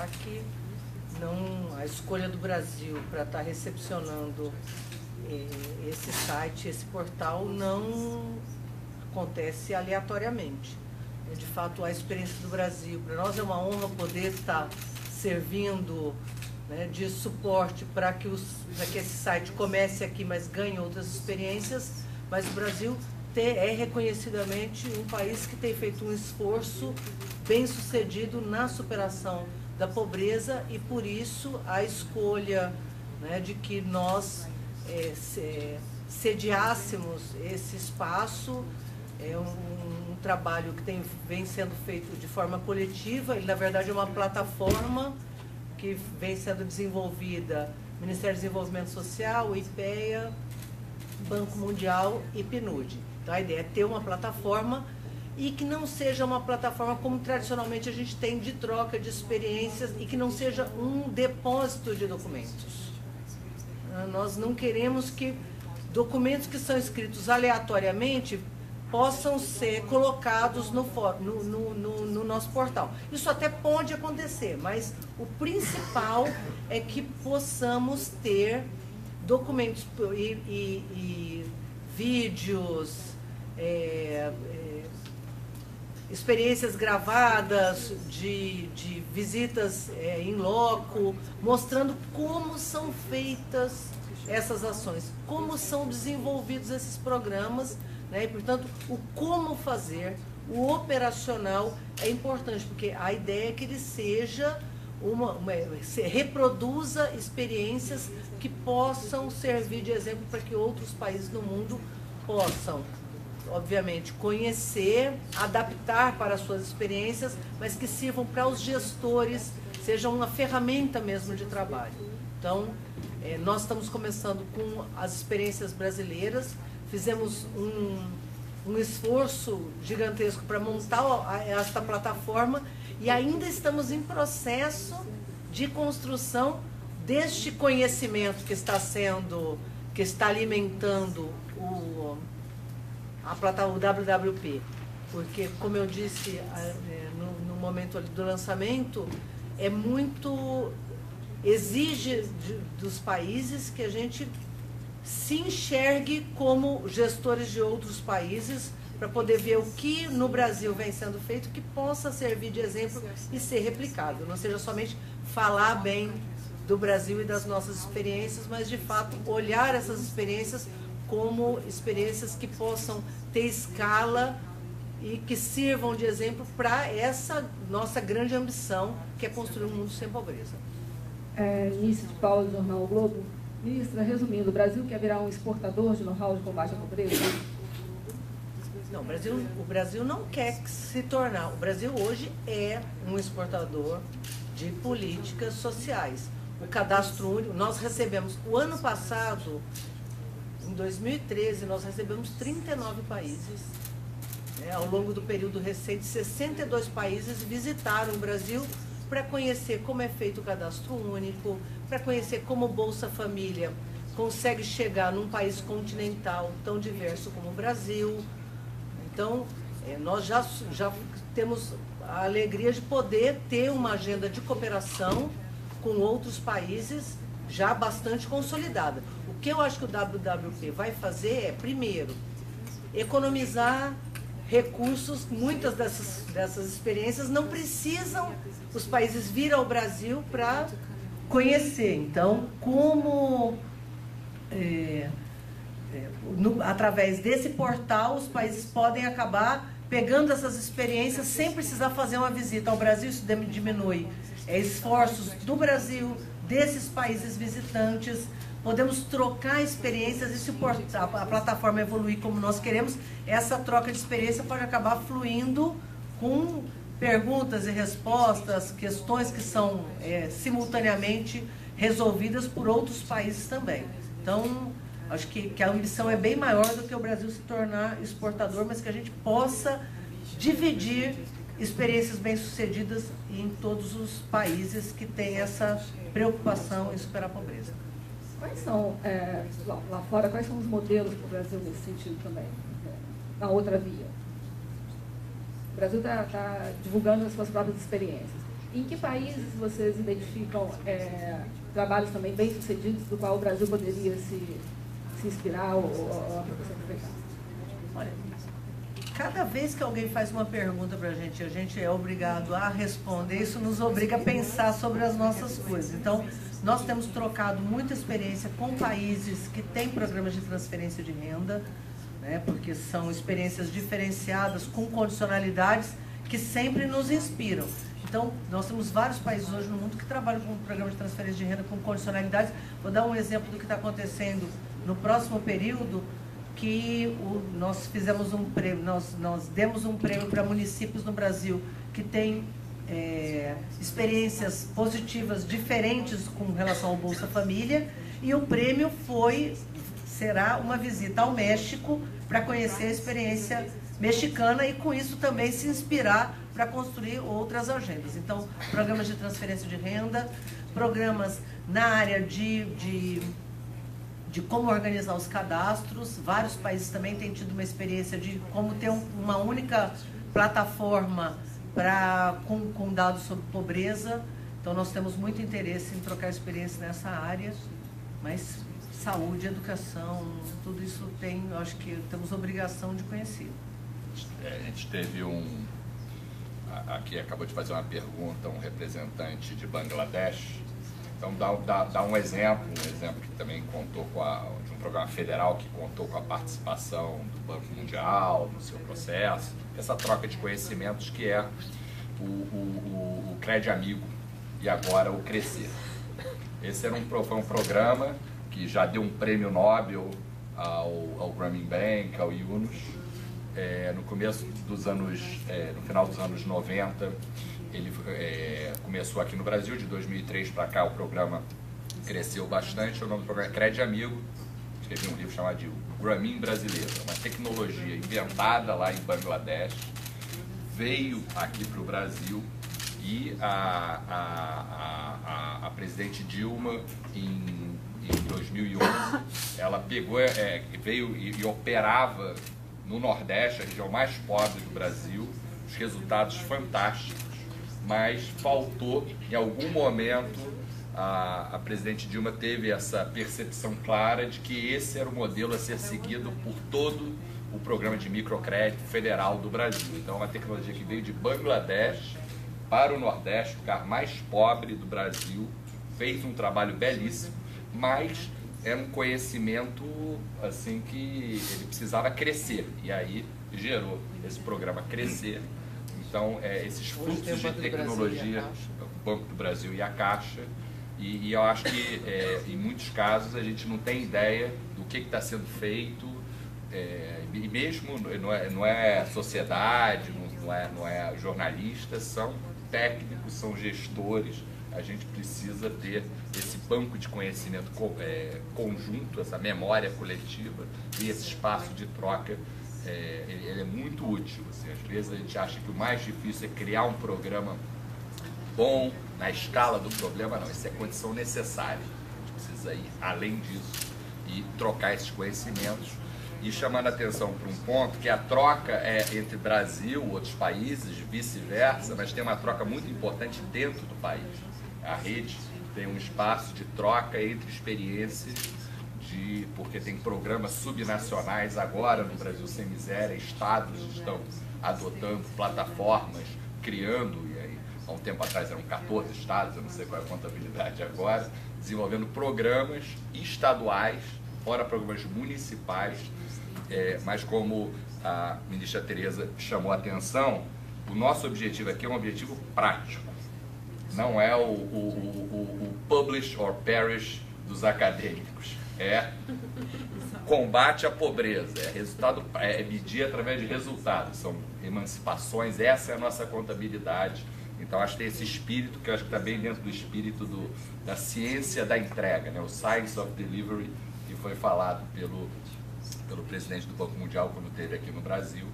lembrar que a escolha do Brasil para estar recepcionando esse site, esse portal, não acontece aleatoriamente. De fato, a experiência do Brasil, para nós é uma honra poder estar servindo, né, de suporte para que esse site comece aqui, mas ganhe outras experiências. Mas o Brasil é reconhecidamente um país que tem feito um esforço bem sucedido na superação da pobreza, e por isso a escolha, né, de que nós sediássemos esse espaço é um trabalho que vem sendo feito de forma coletiva. Ele, na verdade, é uma plataforma que vem sendo desenvolvida, Ministério do Desenvolvimento Social, IPEA, Banco Mundial e PNUD. Então, a ideia é ter uma plataforma e que não seja uma plataforma como tradicionalmente a gente tem, de troca de experiências, e que não seja um depósito de documentos. Nós não queremos que documentos que são escritos aleatoriamente possam ser colocados no nosso portal. Isso até pode acontecer, mas o principal é que possamos ter documentos e vídeos, experiências gravadas de visitas em loco, mostrando como são feitas essas ações, como são desenvolvidos esses programas, né? E, portanto, o como fazer, o operacional é importante, porque a ideia é que ele seja reproduza experiências que possam servir de exemplo para que outros países do mundo possam, obviamente, conhecer, adaptar para as suas experiências, mas que sirvam para os gestores, sejam uma ferramenta mesmo de trabalho. Então, nós estamos começando com as experiências brasileiras, fizemos um esforço gigantesco para montar esta plataforma e ainda estamos em processo de construção deste conhecimento que está alimentando o WWP, porque, como eu disse no momento ali do lançamento, exige dos países que a gente se enxergue como gestores de outros países, para poder ver o que no Brasil vem sendo feito, que possa servir de exemplo e ser replicado. Não seja somente falar bem do Brasil e das nossas experiências, mas de fato olhar essas experiências como experiências que possam ter escala e que sirvam de exemplo para essa nossa grande ambição, que é construir um mundo sem pobreza. Início de Paula, do Jornal o Globo. Ministra, resumindo, o Brasil quer virar um exportador de know-how de combate à pobreza? Não, o Brasil não quer se tornar. O Brasil hoje é um exportador de políticas sociais. O cadastro único, nós recebemos, o ano passado, em 2013, nós recebemos 39 países. Ao longo do período recente, 62 países visitaram o Brasil para conhecer como é feito o cadastro único, para conhecer como o Bolsa Família consegue chegar num país continental tão diverso como o Brasil. Então, nós já temos a alegria de poder ter uma agenda de cooperação com outros países já bastante consolidada. O que eu acho que o WWP vai fazer é, primeiro, economizar recursos. Muitas dessas experiências não precisam os países vir ao Brasil para conhecer. Então, como através desse portal os países podem acabar pegando essas experiências sem precisar fazer uma visita ao Brasil. Isso diminui esforços do Brasil, desses países visitantes. Podemos trocar experiências, e se a plataforma evoluir como nós queremos, essa troca de experiência pode acabar fluindo com perguntas e respostas, questões que são simultaneamente resolvidas por outros países também. Então, acho que a ambição é bem maior do que o Brasil se tornar exportador, mas que a gente possa dividir experiências bem-sucedidas em todos os países que têm essa preocupação em superar a pobreza. Quais são, lá fora, quais são os modelos para o Brasil nesse sentido também, na outra via? O Brasil está divulgando as suas próprias experiências. Em que países vocês identificam trabalhos também bem-sucedidos do qual o Brasil poderia se inspirar ou aproveitar? Olha, cada vez que alguém faz uma pergunta para a gente é obrigado a responder, isso nos obriga a pensar sobre as nossas coisas. Então, nós temos trocado muita experiência com países que têm programas de transferência de renda, né, porque são experiências diferenciadas, com condicionalidades que sempre nos inspiram. Então, nós temos vários países hoje no mundo que trabalham com programas de transferência de renda com condicionalidades. Vou dar um exemplo do que está acontecendo no próximo período, que nós fizemos um prêmio, nós demos um prêmio para municípios no Brasil que têm experiências positivas diferentes com relação ao Bolsa Família, e o prêmio será uma visita ao México para conhecer a experiência mexicana e com isso também se inspirar para construir outras agendas. Então, programas de transferência de renda, programas na área de como organizar os cadastros. Vários países também têm tido uma experiência de como ter uma única plataforma com dados sobre pobreza. Então, nós temos muito interesse em trocar experiência nessa área, mas saúde, educação, tudo isso eu acho que temos obrigação de conhecer. A gente teve aqui acabou de fazer uma pergunta, um representante de Bangladesh. Então, dá um exemplo que também contou de um programa federal que contou com a participação do Banco Mundial no seu processo, essa troca de conhecimentos que é o Crédito Amigo e agora o Crescer. Esse foi um programa que já deu um prêmio Nobel ao Grameen Bank, ao Yunus. No começo dos anos, no final dos anos 90, ele começou aqui no Brasil, de 2003 para cá o programa cresceu bastante. O nome do programa é Crédito Amigo. Escrevi um livro chamado de Grameen Brasileiro, uma tecnologia inventada lá em Bangladesh, veio aqui para o Brasil e a presidente Dilma, em 2011, ela pegou, veio e operava no Nordeste, a região mais pobre do Brasil, os resultados fantásticos, mas faltou, em algum momento, a presidente Dilma teve essa percepção clara de que esse era o modelo a ser seguido por todo o programa de microcrédito federal do Brasil. Então, é uma tecnologia que veio de Bangladesh para o Nordeste, o lugar mais pobre do Brasil, fez um trabalho belíssimo, mas é um conhecimento assim que ele precisava crescer, e aí gerou esse programa Crescer. Então, esses fluxos de tecnologia, o Banco do Brasil e a Caixa, e eu acho que em muitos casos a gente não tem ideia do que está sendo feito, e mesmo não é sociedade, não é jornalistas, são técnicos, são gestores. A gente precisa ter esse banco de conhecimento conjunto, essa memória coletiva, e esse espaço de troca, ele é muito útil. Assim, às vezes a gente acha que o mais difícil é criar um programa bom na escala do problema. Não, isso é condição necessária. A gente precisa ir além disso e trocar esses conhecimentos. E chamando a atenção para um ponto, que a troca é entre Brasil e outros países, vice-versa, mas tem uma troca muito importante dentro do país. A rede tem um espaço de troca entre experiências, porque tem programas subnacionais agora no Brasil Sem Miséria, estados estão adotando plataformas, criando, e aí há um tempo atrás eram 14 estados, eu não sei qual é a contabilidade agora, desenvolvendo programas estaduais, fora programas municipais, mas como a ministra Tereza chamou a atenção, o nosso objetivo aqui é um objetivo prático. Não é o publish or perish dos acadêmicos. É combate à pobreza, é medir através de resultados, são emancipações, essa é a nossa contabilidade. Então acho que tem esse espírito, que eu acho que está bem dentro do espírito da ciência da entrega, né? O Science of Delivery, que foi falado pelo presidente do Banco Mundial quando esteve aqui no Brasil.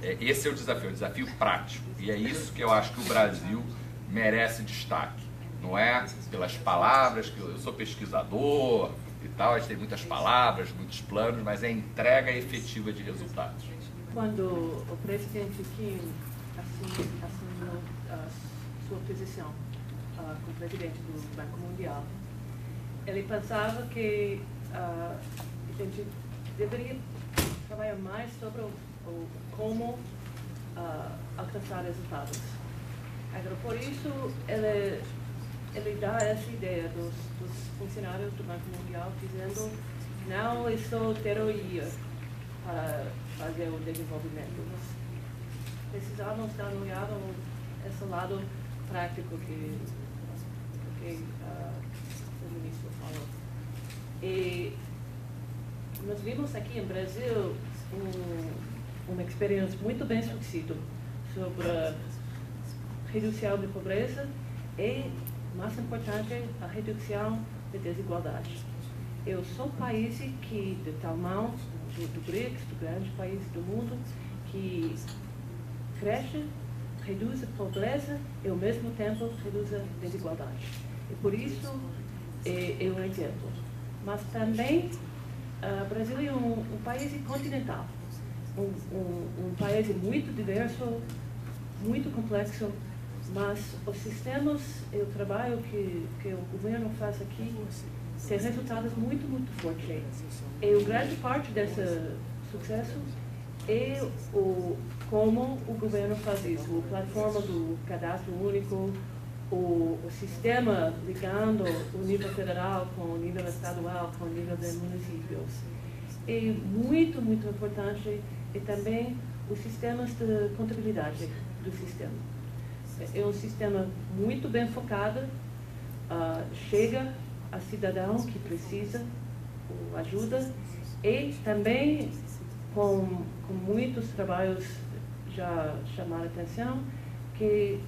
Esse é o desafio prático, e é isso que eu acho que o Brasil merece destaque. Não é pelas palavras, que eu sou pesquisador e tal, a gente tem muitas palavras, muitos planos, mas é a entrega efetiva de resultados. Quando o presidente Kim assinou sua posição como presidente do Banco Mundial. Ele pensava que a gente deveria trabalhar mais sobre como alcançar resultados. Agora, por isso, ele dá essa ideia dos funcionários do Banco Mundial dizendo que não é só teoria para fazer o desenvolvimento. Nós precisamos dar uma olhada nesse lado prático que o ministro falou. E nós vimos aqui em Brasil uma experiência muito bem sucedida sobre a redução de pobreza e, mais importante, a redução de desigualdade. Eu sou país que, de tal mão, do BRICS, do grande país do mundo, que cresce, reduz a pobreza e, ao mesmo tempo, reduz a desigualdade. E, por isso, é um exemplo. Mas também, o Brasil é um país continental, um país muito diverso, muito complexo, mas os sistemas e o trabalho que o governo faz aqui tem resultados muito, muito fortes. E a grande parte desse sucesso é como o governo faz isso, a plataforma do cadastro único, o sistema ligando o nível federal com o nível estadual, com o nível de municípios. É muito, muito importante e também os sistemas de contabilidade do sistema. É um sistema muito bem focado, chega a cidadão que precisa ajuda e também com muitos trabalhos já chamaram a atenção que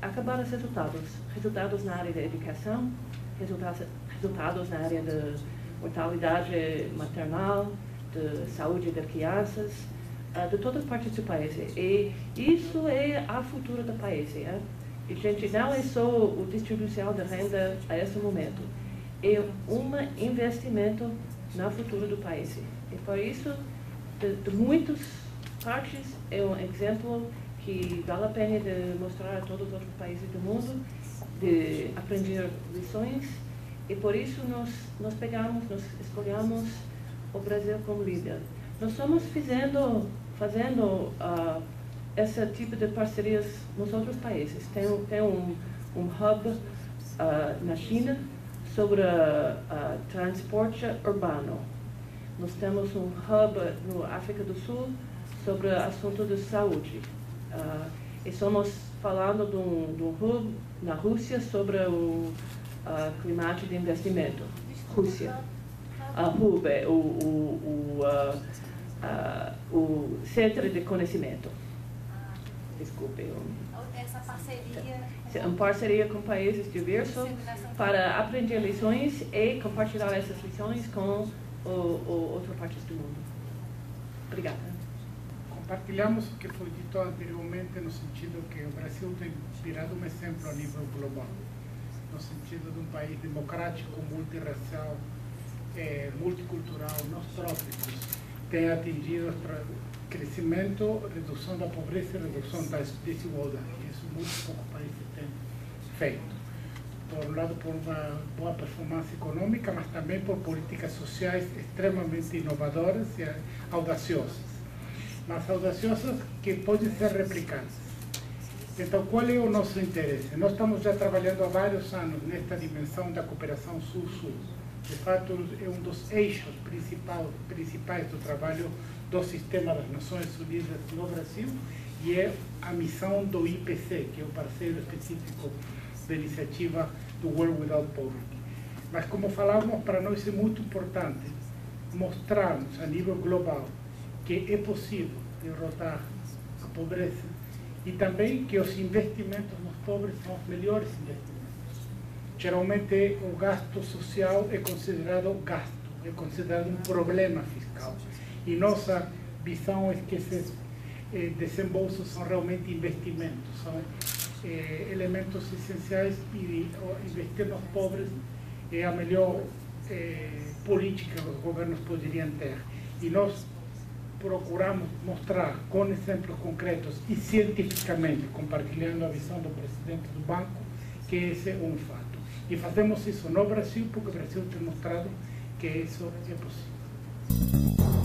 acabaram os resultados na área da educação, resultados na área da mortalidade maternal, de saúde das crianças, de todas as partes do país. E isso é a futuro do país. E, gente, não é só a distribuição de renda a esse momento, é um investimento no futuro do país. E por isso, de muitas partes, é um exemplo que vale a pena de mostrar a todos os outros países do mundo, de aprender lições. E por isso nós escolhemos o Brasil como líder. Nós estamos fazendo esse tipo de parcerias nos outros países. Tem um hub na China sobre transporte urbano. Nós temos um hub na África do Sul sobre assunto de saúde. E estamos falando de um hub na Rússia sobre o clima de investimento. Rússia. Hub é o centro de conhecimento. Desculpe. Essa parceria... É uma parceria com países diversos para aprender lições e compartilhar essas lições com outras partes do mundo. Obrigada. Compartilhamos o que foi dito anteriormente no sentido que o Brasil tem virado um exemplo a nível global, no sentido de um país democrático, multirracial, multicultural, nos trópicos, tem atingido crescimento, redução da pobreza e redução da desigualdade. Isso muito poucos países têm feito. Por um lado, por uma boa performance econômica, mas também por políticas sociais extremamente inovadoras e audaciosas. Mas audaciosas que podem ser replicadas. Então, qual é o nosso interesse? Nós estamos já trabalhando há vários anos nesta dimensão da cooperação Sul-Sul. De fato, é um dos eixos principais do trabalho do Sistema das Nações Unidas no Brasil e é a missão do IPC, que é o parceiro específico da iniciativa do World Without Poverty. Mas, como falávamos, para nós é muito importante mostrarmos a nível global que é possível derrotar a pobreza e também que os investimentos nos pobres são os melhores investimentos. Geralmente, o gasto social é considerado gasto, é considerado um problema fiscal. E nossa visão é que esses desembolsos são realmente investimentos, são elementos essenciais e investir nos pobres é a melhor política que os governos poderiam ter. E nós procuramos mostrar com exemplos concretos e cientificamente, compartilhando a visão do presidente do banco, que esse é um fato. E fazemos isso no Brasil, porque o Brasil tem mostrado que isso é possível.